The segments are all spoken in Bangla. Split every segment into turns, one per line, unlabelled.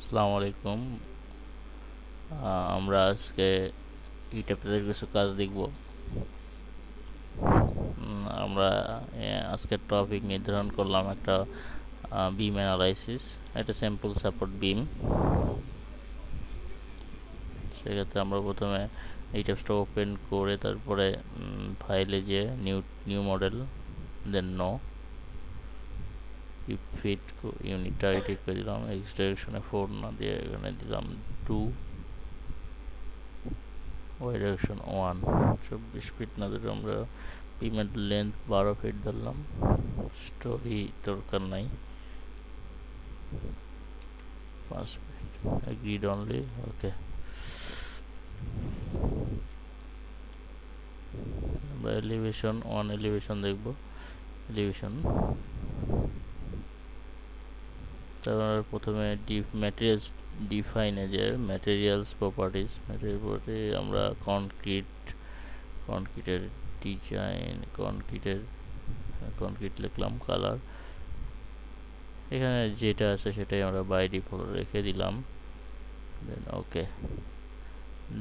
আসসালামু আলাইকুম। আমরা আজকে ইটাপের কিছু কাজ দেখব। আমরা আজকের টপিক নির্ধারণ করলাম একটা বিম অ্যানালাইসিস। এটা স্যাম্পল সাপোর্ট বিম। সেক্ষেত্রে আমরা প্রথমে এই টেক্সটটা ওপেন করে তারপরে ফাইলে যে নিউ মডেল, দেন নো ফিট ইউনিটটা ঠিক করে দিলাম। এক্স ডাইরেকশনে 4 না দিয়ে এখানে দিলাম 2, ওয়াই ডাইরেকশন 1। 24 ফিট না ধরে আমরা বিমের লেন্থ 12 ফিট ধরলাম। স্টোরি দরকার নাই, 5 ফিট। গ্রিড অনলি, ওকে। আমরা এলিভেশন 1 এলিভেশন দেখব। এলিভেশন, তারপর প্রথমে ম্যাটেরিয়ালস ডিফাইনে যে ম্যাটেরিয়ালস প্রপার্টিজ, ম্যাটেরিয়াল প্রপার্টি আমরা কনক্রিটের ডিজাইন, কনক্রিট লিখলাম। কালার এখানে যেটা আছে সেটাই আমরা বাই ডিফল্ট রেখে দিলাম। দেন ওকে।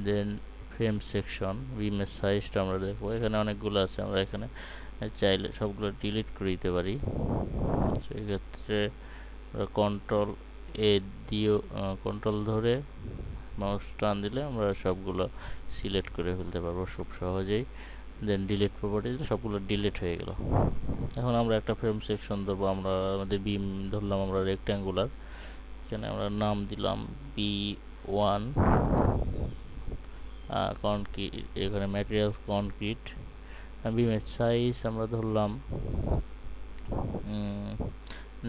দেন ফ্রেম সেকশন, বিমের সাইজটা আমরা দেখবো। এখানে অনেকগুলো আছে, আমরা এখানে চাইলে সবগুলো ডিলিট করে দিতে পারি। সেক্ষেত্রে কন্ট্রোল এ দিয়ে কন্ট্রোল ধরে মাউস টান দিলে আমরা সবগুলো সিলেক্ট করে ফেলতে পারবো খুব সহজেই। দেন ডিলিট প্রপার্টিজ, সবগুলো ডিলিট হয়ে গেল। এখন আমরা একটা ফ্রেম সেকশন ধরবো। আমরা আমাদের বিম ধরলাম আমরা রেক্ট্যাঙ্গুলার। এখানে আমরা নাম দিলাম B1 কনক্রিট। এখানে ম্যাটেরিয়ালস কনক্রিট। বিমের সাইজ আমরা ধরলাম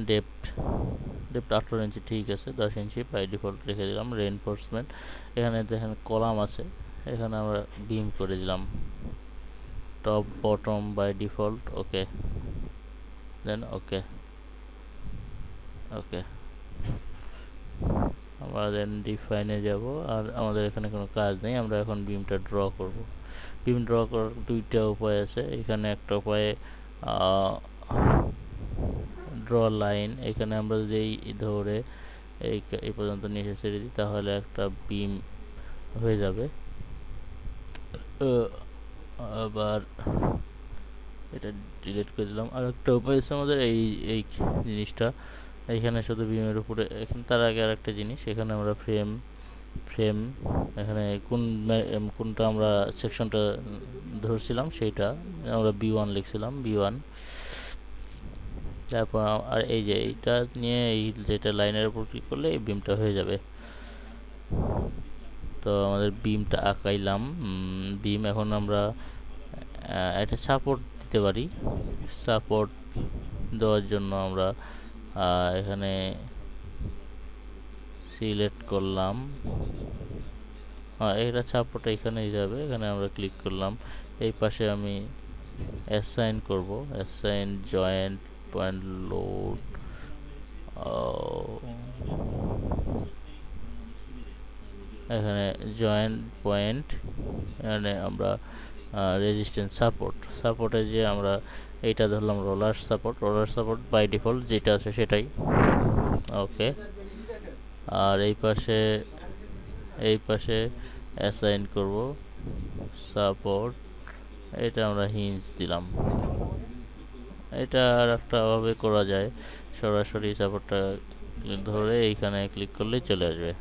ডেপ্থ 18 ইঞ্চি, ঠিক আছে। 10 ইঞ্চি বাই ডিফল্ট রেখে দিলাম। রেইনফোর্সমেন্ট, এখানে দেখেন কলাম আছে, এখানে আমরা বিম করে দিলাম। টপ বটম বাই ডিফল্ট, ওকে। দেন ওকে। আমরা দেন ডিফাইনে যাব। আর আমাদের এখানে কোনো কাজ নেই, আমরা এখন বিমটা ড্র করব। বিম ড্র করার দুইটা উপায় আছে। এখানে একটা উপায়ে ড্র লাইন, এখানে আমরা যদি ধরে এই পর্যন্ত নিচে ছেড়ে দিই তাহলে একটা বিম হয়ে যাবে। আবার এটা ডিলিট করে দিলাম। আর একটা উপায় আছে আমাদের এই জিনিসটা, এখানে শুধু বিমের উপরে। এখানে তার আগে আর একটা জিনিস, এখানে আমরা ফ্রেম এখানে কোনটা আমরা সেকশনটা ধরছিলাম সেইটা আমরা B1 লিখছিলাম, B1। তারপর আর এই যে এইটা নিয়ে এই যেটা লাইনের উপর ক্লিক করলে এই বিমটা হয়ে যাবে। তো আমাদের বিমটা আঁকাইলাম। বিম এখন আমরা একটা সাপোর্ট দিতে পারি। সাপোর্ট দেওয়ার জন্য আমরা এখানে সিলেক্ট করলাম। এটা সাপোর্ট এখানেই যাবে। এখানে আমরা ক্লিক করলাম। এই পাশে আমি অ্যাসাইন করব। অ্যাসাইন জয়েন্ট পয়েন্ট লোড, এখানে জয়েন্ট পয়েন্ট, এখানে আমরা রেজিস্ট্যান্স সাপোর্টে যে আমরা এইটা ধরলাম রোলার সাপোর্ট বাই ডিফল্ট যেটা আছে সেটাই, ওকে। আর এই পাশে অ্যাসাইন করব সাপোর্ট, এটা আমরা হিঞ্জ দিলাম। এটা আর একটা ভাবে করা যায়, সরাসরি সাপোর্টটা ধরে এইখানে ক্লিক করলেই চলে আসবে।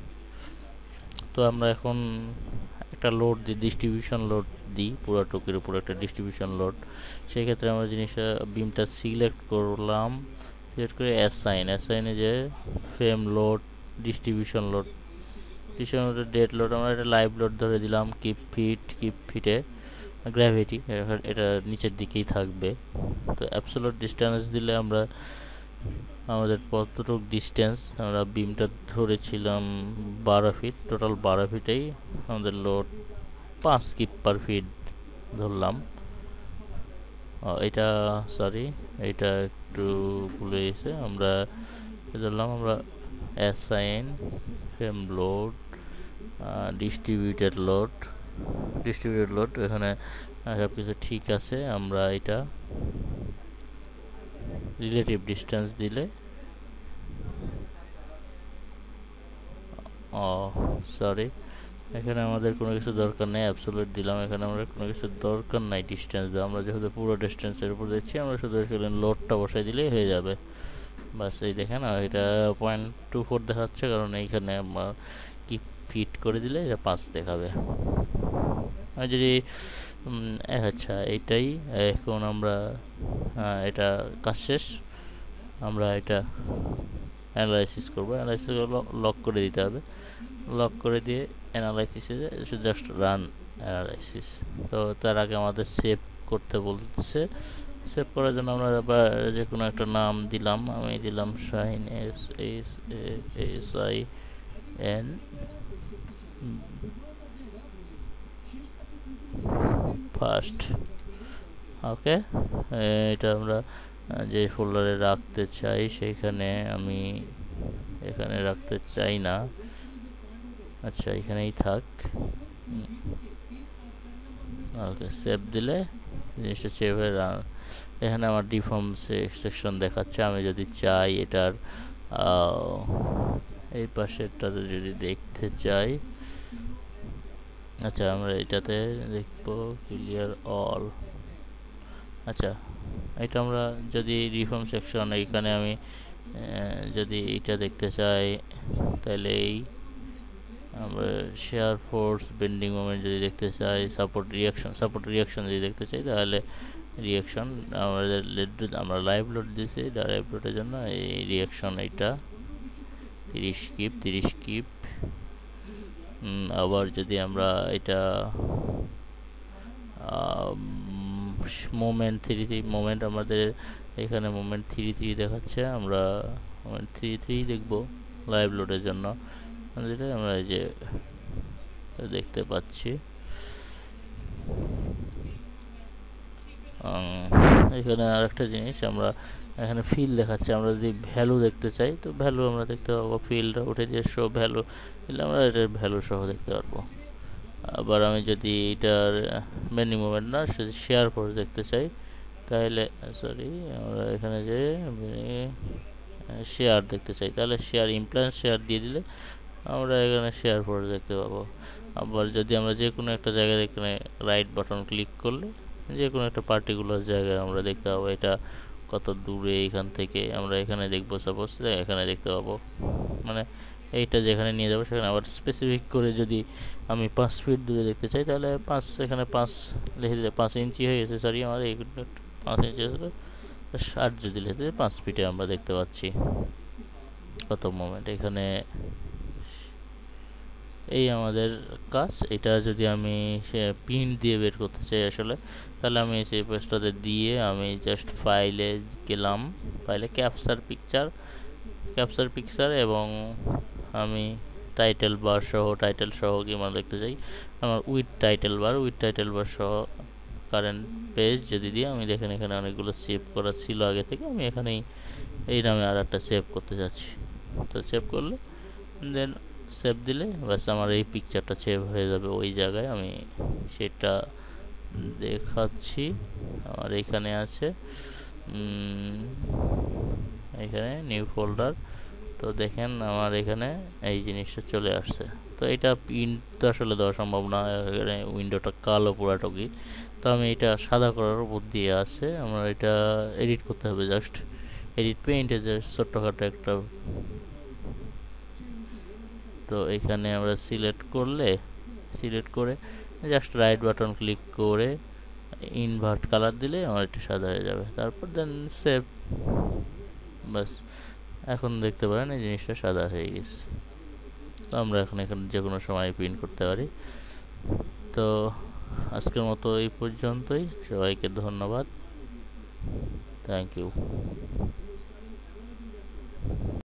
তো আমরা এখন একটা লোড দিই, ডিস্ট্রিবিউশন লোড দিই পুরো টুকের উপর একটা ডিস্ট্রিবিউশন লোড। সেই ক্ষেত্রে আমরা জিনিসটা বিমটা সিলেক্ট করলাম। সিলেক্ট করে অ্যাসাইনে যে frame load, distribution load dead load, আমরা এটা লাইভ লোড ধরে দিলাম। কিপ ফিটে গ্র্যাভিটি এটা নিচের দিকেই থাকবে। তো অ্যাবসোলুট ডিস্টেন্স দিলে আমরা আমাদের কতটুকু ডিস্টেন্স, আমরা বিমটা ধরেছিলাম 12 ফিট, টোটাল 12 ফিটেই আমাদের লোড 5 কিপ পার ফিট ধরলাম। এটা সরি, এটা একটু ভুলে গেছে। আমরা ধরলাম আমরা assign frame load distributed load, এখানে সব কিছু ঠিক আছে। আমরা এটা রিলেটিভ ডিস্টেন্স দিলে ও সরি, এখানে আমাদের কোনো কিছু দরকার নেই, অ্যাবসলিউট দিলাম। এখানে আমরা কোনো কিছু দরকার নাই ডিস্টেন্স দেওয়া, আমরা যেহেতু পুরো ডিস্টেন্সের উপর দিচ্ছি, আমরা শুধু এখানে লোডটা বসাই দিলেই হয়ে যাবে। বাস এই দেখেন, আর এটা 0.24 দেখাচ্ছে, কারণ এইখানে আমরা কি ফিট করে দিলে এটা 5 দেখাবে। আর যদি আচ্ছা এইটাই, এখন আমরা এটা কাজ শেষ, আমরা এটা অ্যানালাইসিস করবো। অ্যানালাইসিস লক করে দিতে হবে, লক করে দিয়ে অ্যানালাইসিসে জাস্ট রান অ্যানালাইসিস। তো তার আগে আমাদের সেভ করতে বলছে। সেভ করার জন্য আমরা যে কোনো একটা নাম দিলাম, আমি দিলাম শাহিন, SHIN ফার্স্ট। ওকে, এটা আমরা যে ফোল্ডারে রাখতে চাই সেইখানে, আমি এখানে রাখতে চাই না, আচ্ছা এখানেই থাক। ওকে, সেভ দিলে জিনিসটা সেভ হয়ে এখানে আমার ডিফর্ম সেকশন দেখাচ্ছে। আমি যদি চাই এটার এই পাশেরটাতে যদি দেখতে চাই, আচ্ছা আমরা এটাতে দেখবো ক্লিয়ার অল। আচ্ছা, এটা আমরা যদি রিফর্ম সেকশন, এইখানে আমি যদি এটা দেখতে চাই, তাহলে এই আমরা শেয়ার ফোর্স, বেন্ডিং মোমেন্ট যদি দেখতে চাই, সাপোর্ট রিয়াকশন যদি দেখতে চাই, তাহলে রিয়াকশন আমরা লাইভ লোড দিয়েছি, লাইভ লোডের জন্য এই রিয়াকশন এইটা 30 কিপ। আবার যদি আমরা এটা মোমেন্ট 3 মোমেন্ট, আমাদের এখানে মোমেন্ট 3 দেখাচ্ছে, আমরা মোমেন্ট 3 দেখব লাইভ লোডের জন্য, যেটা আমরা এই যে দেখতে পাচ্ছি। এখানে আরেকটা জিনিস, আমরা এখানে ফিল দেখাচ্ছে, আমরা যদি ভ্যালু দেখতে চাই তো ভ্যালু আমরা দেখতে পাবো, ফিল্ডটা উঠে দিয়ে শো ভ্যালু দিলে আমরা এটার ভ্যালু সহ দেখতে পারবো। আবার আমি যদি এটার বেন্ডিং মোমেন্ট না, শেয়ার ফোর্স দেখতে চাই, তাহলে সরি, আমরা এখানে যে শেয়ার দেখতে চাই, তাহলে শেয়ার ইমপ্লায়েন্স শেয়ার দিয়ে দিলে আমরা এখানে শেয়ার ফোর্স দেখতে পাবো। আবার যদি আমরা যে কোনো একটা জায়গায় এখানে রাইট বাটন ক্লিক করলে যে কোনো একটা পার্টিকুলার জায়গায় আমরা দেখতে পাবো এটা কত দূরে এখান থেকে, আমরা এখানে দেখবো, সাপোজ এখানে দেখতে পাবো, মানে এইটা যেখানে নিয়ে যাবো সেখানে। আবার স্পেসিফিক করে যদি আমি 5 ফিট দূরে দেখতে চাই, তাহলে 5, এখানে 5 লিখে দিলে 5 ইঞ্চি হয়ে গেছে, সরি আমার এই 5 ইঞ্চি আসলে 60 যদি লিখে দিলে 5 ফিটে আমরা দেখতে পাচ্ছি কত মোমেন্ট এখানে। এই আমাদের কাজ। এটা যদি আমি প্রিন্ট দিয়ে বের করতে চাই আসলে, তাহলে আমি সেই পেজটাতে দিয়ে আমি জাস্ট ফাইলে গেলাম, ফাইলে ক্যাপচার পিকচার এবং আমি টাইটেল বার সহ কি আমরা দেখতে চাই, আমার উইথ টাইটেল বার সহ কারেন্ট পেজ যদি দিই, আমি দেখেন এখানে অনেকগুলো সেভ করা ছিল আগে থেকে, আমি এখানেই এই নামে আর একটা সেভ করতে যাচ্ছি। তো সেভ করলে দেন সেভ দিলে ব্যাস আমার এই পিকচারটা সেভ হয়ে যাবে ওই জায়গায়। আমি সেটা দেখাচ্ছি, আমার এখানে আছে, এখানে নিউ ফোল্ডার। তো দেখেন আমার এখানে এই জিনিসটা চলে আসছে। তো এটা প্রিন্ট তো আসলে দেওয়া সম্ভব না, এখানে উইন্ডোটা কালো পুরাটুকি। তো আমি এটা সাদা করার বুদ্ধি আছে, আমরা এটা এডিট করতে হবে, জাস্ট এডিট পেইন্টে যে ছোট্টখাটো একটা। তো এখানে আমরা সিলেক্ট করে জাস্ট রাইট বাটন ক্লিক করে ইনভার্ট কালার দিলে আমার এটা সাদা হয়ে যাবে। তারপর দেন সেভ, বাস এখন দেখতে পারেন এই জিনিসটা সাদা হয়ে গেছে। তো আমরা এখন এখানে যে কোনো সময় প্রিন্ট করতে পারি। তো আজকের মতো এই পর্যন্তই, সবাইকে ধন্যবাদ, থ্যাংক ইউ।